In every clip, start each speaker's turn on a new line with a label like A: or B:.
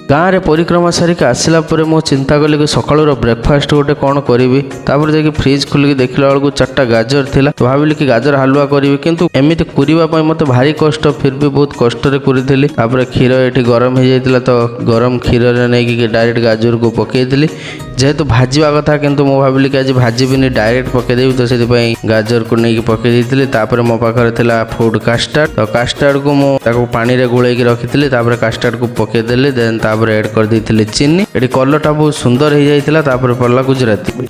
A: गाँव में परिक्रमा सारिक आसला मु चिंता कली कि सकाल ब्रेकफास्ट गोटे कौन करी तापर जाकि फ्रिज खोलिक देखला बेलू 4टा गाजर थिला तो भाविली कि गाजर हलुआ करी किंतु एमती कुरिबा मत भारी कष्ट फिर भी बहुत कष्ट करी तापर क्षीर ये गरम हो जाता तो गरम क्षीर नहीं डायरेक्ट गाजर को पकईली जेहेतु भाजवा कथा किंतु मु भाविली कि आज भाजबिनी डायरेक्ट पकईदेवी तो से गाजर को नहीं पकई देती मो पाखे थिला फूड कास्टार्ड तो कास्टार्ड को मुझे पानी रे गोलैक रखी कास्टार्ड को पकईदेली देन एड कर देती चीनी ये कलरटा बहुत सुंदर हो जाता पड़ला गुजराती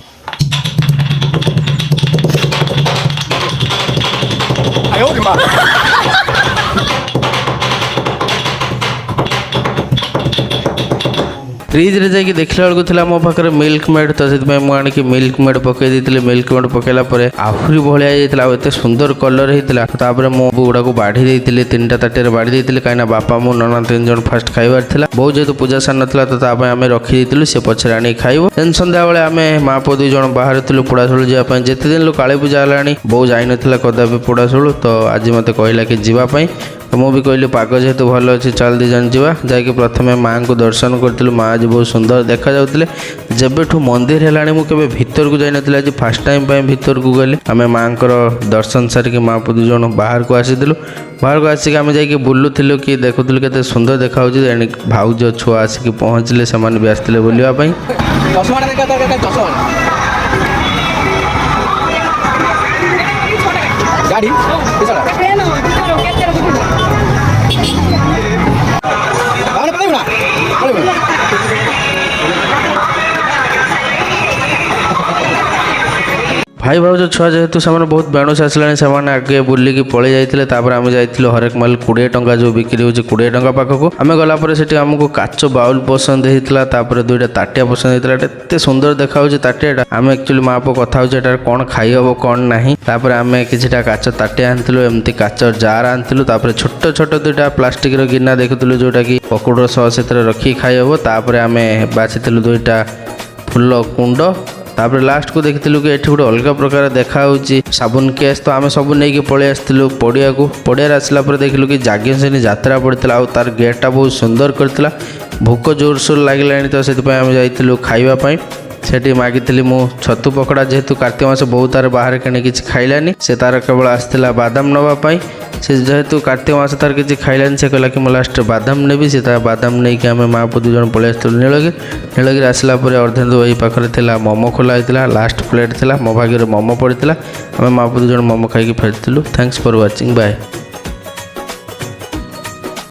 A: फ्रिज रे जाकि देखला बेलू थिला मो पाखे मिल्क मेड तो से मुझे मिल्क मेड पकई दी मिल्क मेड पकईला आहरी भाया जाता एत सुंदर कलर होता मो गुड़ा को बाढ़ी देती 3टा ताटिया बाढ़ी देती कहीं बापा मो नना 3 जन फास्ट खाइबार थिला बहु जेहेतु पूजा सार नाला तो आम रखी देलु सी पछरे आनी खाइब देन संध्या बेले आम माँ पुଅ 2 जन बाहर थिलु पोड़ाशुल जावाई जिते दिन काली पूजा है बहु जाइन कदापि पोड़ाशुल तो आज मत कहला कि जीवाई तो मुझे कहली पाग जेहेतु भल अच्छे चल 2 जन जा जाकि प्रथम माँ को दर्शन करूँ माँ आज बहुत सुंदर देखा जाते जबठू मंदिर है मुझे भीतर को जाइन आज फास्ट टाइम भीतर को गली आम माँ दर्शन सारिक माँ पुଅ 2 जन बाहर को आसीलु बाहर को आसिक आम जा बुलूलु कि देखुलु के सुंदर देखा भाउज छुआ आसिक पहुँचले से भी आसते बुलवाई गाड़ी भाई भाव छुआ जेहेतु से बहुत बेणुस आसला से आगे बुलिकी पलि जाते आम जाइलु हरेक माल 20 टंका जो बिक्री हो 20 टंका पाखक आम गलापर से आमको काच बाउल पसंद होता 2टा ताटिया पसंद होता एत सुंदर देखा ताटिया आम एक्चुअली माँ पुଅ कथा हो कौन खाई हम कौन ना आम किसी काच ताटिया आनी एमती काच जार आनी छोट छोट 2टा प्लास्टिक गिना देखुलु जोटा कि पकोड़ सस रखी खाई हम आम बाछी 2टा फुल कुंड तापर लास्ट को देखिलु कि एठी गोटे अलग प्रकार देखा साबुन केस तो आम सब नहीं पलि आसलु पड़िया को पड़िया आसला देखिलु कि जागेशनी यात्रा पड़ता आ तार गेटा बहुत सुंदर करता भोक जोरसोर लगे तो से आम जाइलु खाइबापी सेठी मागिली मु छतु पकड़ा जेहेतु कार्तिक मास बहुत तार बाहर किणी कि खाइलानी से तार केवल आसला बादाम नवापाई से जेहेतु कार्तिक मास तार किसी खाइलानी से कहला कि लास्ट बादाम नेबी से बादाम नहीं कि आम माँ पुଅ 2 जन पलि आसलु नीलगिरी आसला अर्धेन्दु वही पाखे थिला मोमो खोला होता लास्ट प्लेट थिला मो भाग्य मोमो पड़ता आम माँ पुଅ 2 जन मोमो खाई फेरलु थैंक्स फॉर वाचिंग बाय।